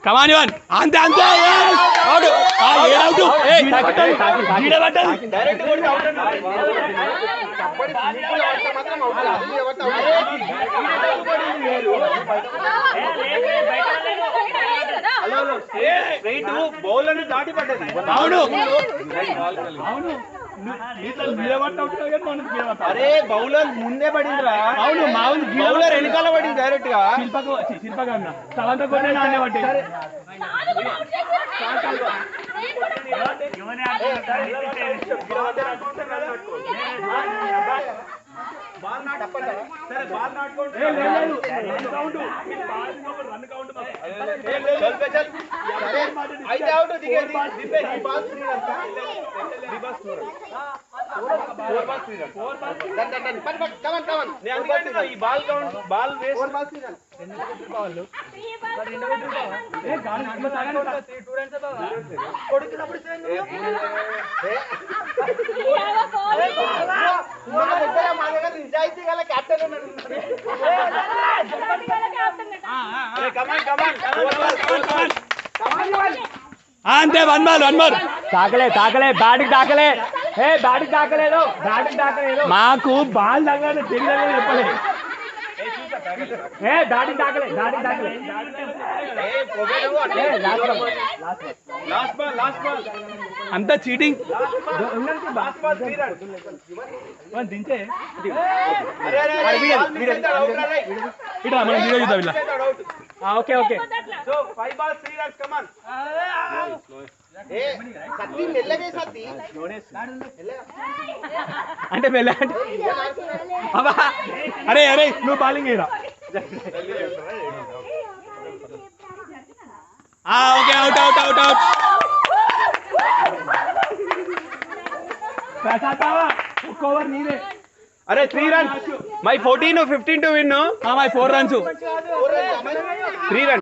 కమాన్ యువన్ అంతే అంతే out out గీడ పట్టదు డైరెక్ట్ కొడితే అవుట్ కబడ్డీ సింపుల్ ఆడితే మాత్రం అవుట్ అది ఎవట హలో హలో స్ట్రైట్ బౌలర్ దాటి పడ్డది అవును అవును అరే బౌలర్ ముందే పడిందిరా అవును మామూలు బౌలర్ వెనకాల పడింది డైరెక్ట్ గా శిల్పగా ఉన్నా తలంతా కొట్టే నాన్నే పట్టే అయితే అవుట్ దిగేది ఈ బాల్ కౌంట్ బాల్ వేస్ట్ మా దగ్గర నిజాయితీ గల కెప్టెన్ ఉన్నాడు అంతే వన్ బాల్ తాకలే బ్యాటింగ్ తాకలేదు మాకు బాల్ తగ్గలేదు తెలియదు చెప్పలే బ్యాటింగ్ తాకలే అంతా చీటింగ్ దించే ఇట్లా మనం వీడియో చూద్దాం ఇలా okay okay so 5 balls 3 runs come on ఏ సత్తి మెల్లగే సత్తి అంటే మెల్ల అంటే అబ్బా అరే నువ్వు బౌలింగ్ చేయరా ఓకే అవుట్ ఒక్క ఓవర్ నీదే అరే 3 runs my 14 15 to win my 4 runs 3 runs